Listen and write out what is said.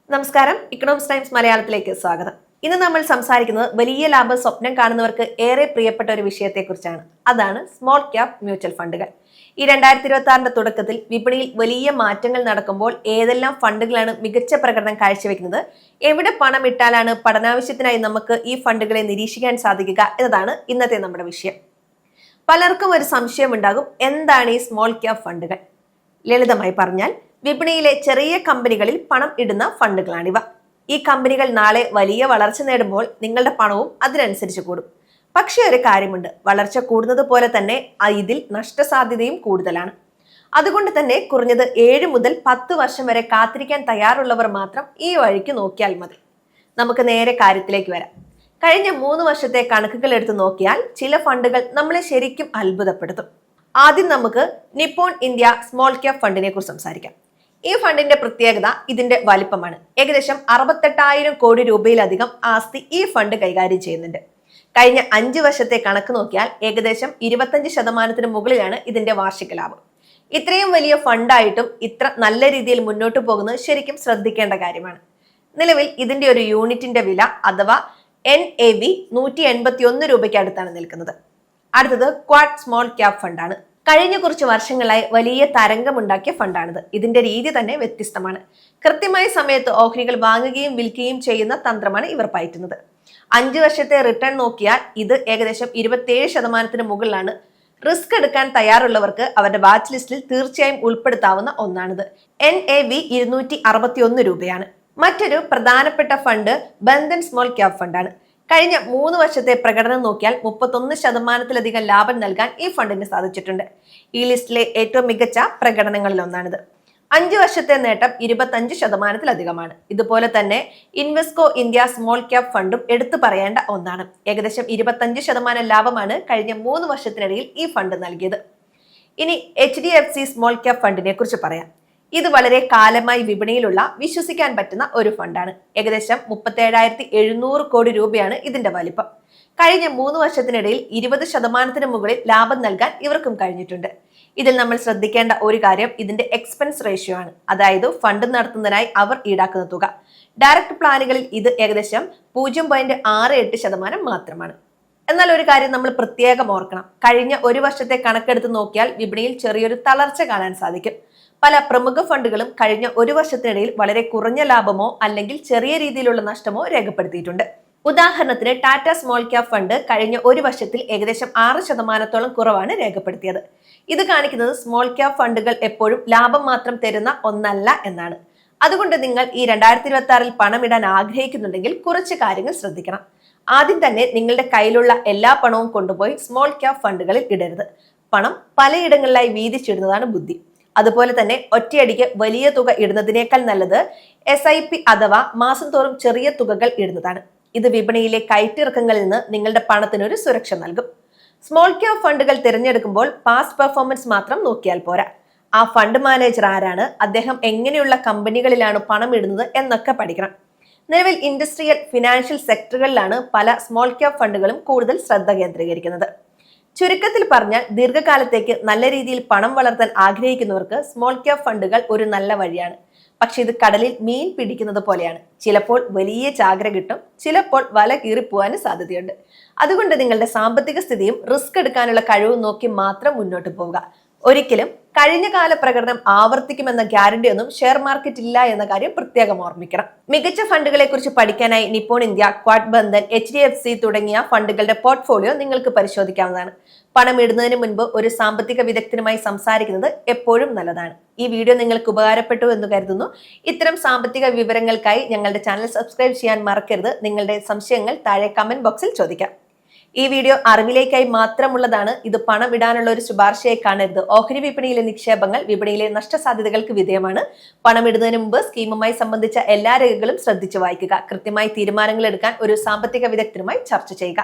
നമസ്കാരം, economics times മലയാളത്തിലേക്ക് സ്വാഗതം. ഇന്ന് നമ്മൾ സംസാരിക്കുന്നത് വലിയ ലാഭ സ്വപ്നം കാണുന്നവർക്ക് ഏറെ പ്രിയപ്പെട്ട ഒരു വിഷയത്തെക്കുറിച്ചാണ്. അതാണ് സ്മോൾ ക്യാപ് മ്യൂച്വൽ ഫണ്ടുകൾ. ഈ 2026 തുടക്കത്തിൽ വിപണിയിൽ വലിയ മാറ്റങ്ങൾ നടക്കുമ്പോൾ ഏതെല്ലാം ഫണ്ടുകളാണ് മികച്ച പ്രകടനം കാഴ്ചവെക്കുന്നത്, എവിടെ പണം ഇട്ടാലാണ് പഠനാവശ്യത്തിനായി നമുക്ക് ഈ ഫണ്ടുകളെ നിരീക്ഷിക്കാൻ സാധിക്കുക എന്നതാണ് ഇന്നത്തെ നമ്മുടെ വിഷയം. പലർക്കും ഒരു സംശയം ഉണ്ടാകും, എന്താണ് ഈ സ്മോൾ ക്യാപ് ഫണ്ടുകൾ? ലളിതമായി പറഞ്ഞാൽ വിപണിയിലെ ചെറിയ കമ്പനികളിൽ പണം ഇടുന്ന ഫണ്ടുകളാണിവ. ഈ കമ്പനികൾ നാളെ വലിയ വളർച്ച നേടുമ്പോൾ നിങ്ങളുടെ പണവും അതിനനുസരിച്ച് കൂടും. പക്ഷേ ഒരു കാര്യമുണ്ട്, വളർച്ച കൂടുന്നത് പോലെ തന്നെ ഇതിൽ നഷ്ടസാധ്യതയും കൂടുതലാണ്. അതുകൊണ്ട് തന്നെ കുറഞ്ഞത് 7 മുതൽ 10 വർഷം വരെ കാത്തിരിക്കാൻ തയ്യാറുള്ളവർ മാത്രം ഈ വഴിക്ക് നോക്കിയാൽ മതി. നമുക്ക് നേരെ കാര്യത്തിലേക്ക് വരാം. കഴിഞ്ഞ 3 വർഷത്തെ കണക്കുകൾ എടുത്തു നോക്കിയാൽ ചില ഫണ്ടുകൾ നമ്മളെ ശരിക്കും അത്ഭുതപ്പെടുത്തും. ആദ്യം നമുക്ക് നിപ്പോൺ ഇന്ത്യ സ്മോൾ ക്യാപ് ഫണ്ടിനെ കുറിച്ച് സംസാരിക്കാം. ഈ ഫണ്ടിന്റെ പ്രത്യേകത ഇതിന്റെ വലിപ്പമാണ്. ഏകദേശം 68,000 കോടി രൂപയിലധികം ആസ്തി ഈ ഫണ്ട് കൈകാര്യം ചെയ്യുന്നുണ്ട്. കഴിഞ്ഞ 5 വർഷത്തെ കണക്ക് നോക്കിയാൽ ഏകദേശം 25% മുകളിലാണ് ഇതിന്റെ വാർഷിക ലാഭം. ഇത്രയും വലിയ ഫണ്ടായിട്ടും ഇത്ര നല്ല രീതിയിൽ മുന്നോട്ട് പോകുന്നത് ശരിക്കും ശ്രദ്ധിക്കേണ്ട കാര്യമാണ്. നിലവിൽ ഇതിന്റെ ഒരു യൂണിറ്റിന്റെ വില അഥവാ NAV 181 രൂപയ്ക്ക് അടുത്താണ് നിൽക്കുന്നത്. അടുത്തത് ക്വാഡ് സ്മോൾ ക്യാപ് ഫണ്ടാണ്. കഴിഞ്ഞ കുറച്ച് വർഷങ്ങളായി വലിയ തരംഗമുണ്ടാക്കിയ ഫണ്ടാണിത്. ഇതിന്റെ രീതി തന്നെ വ്യത്യസ്തമാണ്. കൃത്യമായ സമയത്ത് ഓഹരികൾ വാങ്ങുകയും വിൽക്കുകയും ചെയ്യുന്ന തന്ത്രമാണ് ഇവർ പയറ്റുന്നത്. 5 വർഷത്തെ റിട്ടേൺ നോക്കിയാൽ ഇത് ഏകദേശം 27% മുകളിലാണ്. റിസ്ക് എടുക്കാൻ തയ്യാറുള്ളവർക്ക് അവരുടെ വാച്ച് ലിസ്റ്റിൽ തീർച്ചയായും ഉൾപ്പെടുത്താവുന്ന ഒന്നാണിത്. NAV 261 രൂപയാണ്. മറ്റൊരു പ്രധാനപ്പെട്ട ഫണ്ട് ബന്ധൻ സ്മോൾ ക്യാപ് ഫണ്ടാണ്. കഴിഞ്ഞ 3 വർഷത്തെ പ്രകടനം നോക്കിയാൽ 31% ലാഭം നൽകാൻ ഈ ഫണ്ടിന് സാധിച്ചിട്ടുണ്ട്. ഈ ലിസ്റ്റിലെ ഏറ്റവും മികച്ച പ്രകടനങ്ങളിൽ ഒന്നാണിത്. 5 വർഷത്തെ നേട്ടം 25%. ഇതുപോലെ തന്നെ ഇൻവെസ്കോ ഇന്ത്യ സ്മോൾ ക്യാപ് ഫണ്ടും എടുത്തു പറയേണ്ട ഒന്നാണ്. ഏകദേശം 25% ലാഭമാണ് കഴിഞ്ഞ 3 വർഷത്തിനിടയിൽ ഈ ഫണ്ട് നൽകിയത്. ഇനി HDFC സ്മോൾ ക്യാപ് ഫണ്ടിനെ കുറിച്ച് പറയാം. ഇത് വളരെ കാലമായി വിപണിയിലുള്ള വിശ്വസിക്കാൻ പറ്റുന്ന ഒരു ഫണ്ടാണ്. ഏകദേശം 37,700 കോടി രൂപയാണ് ഇതിന്റെ വലിപ്പം. കഴിഞ്ഞ 3 വർഷത്തിനിടയിൽ 20% മുകളിൽ ലാഭം നൽകാൻ ഇവർക്കും കഴിഞ്ഞിട്ടുണ്ട്. ഇതിൽ നമ്മൾ ശ്രദ്ധിക്കേണ്ട ഒരു കാര്യം ഇതിന്റെ എക്സ്പെൻസ് റേഷ്യോ ആണ്. അതായത് ഫണ്ട് നടത്തുന്നതിനായി അവർ ഈടാക്കുന്ന തുക. ഡയറക്ട് പ്ലാനുകളിൽ ഇത് ഏകദേശം 0.68% മാത്രമാണ്. എന്നാൽ ഒരു കാര്യം നമ്മൾ പ്രത്യേകം ഓർക്കണം, കഴിഞ്ഞ 1 വർഷത്തെ കണക്കെടുത്ത് നോക്കിയാൽ വിപണിയിൽ ചെറിയൊരു തളർച്ച കാണാൻ സാധിക്കും. പല പ്രമുഖ ഫണ്ടുകളും കഴിഞ്ഞ 1 വർഷത്തിനിടയിൽ വളരെ കുറഞ്ഞ ലാഭമോ അല്ലെങ്കിൽ ചെറിയ രീതിയിലുള്ള നഷ്ടമോ രേഖപ്പെടുത്തിയിട്ടുണ്ട്. ഉദാഹരണത്തിന് ടാറ്റ സ്മോൾ ക്യാപ് ഫണ്ട് കഴിഞ്ഞ 1 വർഷത്തിൽ ഏകദേശം 6% കുറവാണ് രേഖപ്പെടുത്തിയത്. ഇത് കാണിക്കുന്നത് സ്മോൾ ക്യാപ് ഫണ്ടുകൾ എപ്പോഴും ലാഭം മാത്രം തരുന്ന ഒന്നല്ല എന്നാണ്. അതുകൊണ്ട് നിങ്ങൾ ഈ 2026 പണം ഇടാൻ ആഗ്രഹിക്കുന്നുണ്ടെങ്കിൽ കുറച്ച് കാര്യങ്ങൾ ശ്രദ്ധിക്കണം. ആദ്യം തന്നെ നിങ്ങളുടെ കയ്യിലുള്ള എല്ലാ പണവും കൊണ്ടുപോയി സ്മോൾ ക്യാപ് ഫണ്ടുകളിൽ ഇടരുത്. പണം പലയിടങ്ങളിലായി വീതിച്ചിടുന്നതാണ് ബുദ്ധി. അതുപോലെ തന്നെ ഒറ്റയടിക്ക് വലിയ തുക ഇടുന്നതിനേക്കാൾ നല്ലത് SIP അഥവാ മാസം തോറും ചെറിയ തുകകൾ ഇടുന്നതാണ്. ഇത് വിപണിയിലെ കയറ്റിറക്കങ്ങളിൽ നിന്ന് നിങ്ങളുടെ പണത്തിനൊരു സുരക്ഷ നൽകും. സ്മോൾ ക്യാപ് ഫണ്ടുകൾ തിരഞ്ഞെടുക്കുമ്പോൾ പാസ്റ്റ് പെർഫോമൻസ് മാത്രം നോക്കിയാൽ പോരാ. ആ ഫണ്ട് മാനേജർ ആരാണ്, അദ്ദേഹം എങ്ങനെയുള്ള കമ്പനികളിലാണ് പണം ഇടുന്നത് എന്നൊക്കെ പഠിക്കണം. നിലവിൽ ഇൻഡസ്ട്രിയൽ ഫിനാൻഷ്യൽ സെക്ടറുകളിലാണ് പല സ്മോൾ ക്യാപ് ഫണ്ടുകളും കൂടുതൽ ശ്രദ്ധ കേന്ദ്രീകരിക്കുന്നത്. ചുരുക്കത്തിൽ പറഞ്ഞാൽ ദീർഘകാലത്തേക്ക് നല്ല രീതിയിൽ പണം വളർത്താൻ ആഗ്രഹിക്കുന്നവർക്ക് സ്മോൾ ക്യാപ് ഫണ്ടുകൾ ഒരു നല്ല വഴിയാണ്. പക്ഷെ ഇത് കടലിൽ മീൻ പിടിക്കുന്നത് പോലെയാണ്. ചിലപ്പോൾ വലിയ ചാകര കിട്ടും, ചിലപ്പോൾ വല കീറിപ്പോവാനും സാധ്യതയുണ്ട്. അതുകൊണ്ട് നിങ്ങളുടെ സാമ്പത്തിക സ്ഥിതിയും റിസ്ക് എടുക്കാനുള്ള കഴിവും നോക്കി മാത്രം മുന്നോട്ട് പോവുക. ഒരിക്കലും കഴിഞ്ഞ കാല പ്രകടനം ആവർത്തിക്കുമെന്ന ഗ്യാരണ്ടി ഒന്നും ഷെയർ മാർക്കറ്റ് ഇല്ല എന്ന കാര്യം പ്രത്യേകം ഓർമ്മിക്കണം. മികച്ച ഫണ്ടുകളെ കുറിച്ച് പഠിക്കാനായി Nippon India, quad Bandhan, HDFC തുടങ്ങിയ ഫണ്ടുകളുടെ പോർട്ട്ഫോളിയോ നിങ്ങൾക്ക് പരിശോധിക്കാവുന്നതാണ്. പണം ഇടുന്നതിന് മുൻപ് ഒരു സാമ്പത്തിക വിദഗ്ധനുമായി സംസാരിക്കുന്നത് എപ്പോഴും നല്ലതാണ്. ഈ വീഡിയോ നിങ്ങൾക്ക് ഉപകാരപ്പെട്ടു എന്ന് കരുതുന്നു. ഇത്തരം സാമ്പത്തിക വിവരങ്ങൾക്കായി ഞങ്ങളുടെ ചാനൽ സബ്സ്ക്രൈബ് ചെയ്യാൻ മറക്കരുത്. നിങ്ങളുടെ സംശയങ്ങൾ താഴെ കമന്റ് ബോക്സിൽ ചോദിക്കാം. ഈ വീഡിയോ അറിവിലേക്കായി മാത്രമുള്ളതാണ്. ഇത് പണം ഇടാനുള്ള ഒരു ശുപാർശയായി കാണരുത്. ഓഹരി വിപണിയിലെ നിക്ഷേപങ്ങൾ വിപണിയിലെ നഷ്ടസാധ്യതകൾക്ക് വിധേയമാണ്. പണം ഇടുന്നതിന് മുമ്പ് സ്കീമുമായി സംബന്ധിച്ച എല്ലാ രേഖകളും ശ്രദ്ധിച്ചു വായിക്കുക. കൃത്യമായി തീരുമാനങ്ങൾ എടുക്കാൻ ഒരു സാമ്പത്തിക വിദഗ്ധനുമായി ചർച്ച ചെയ്യുക.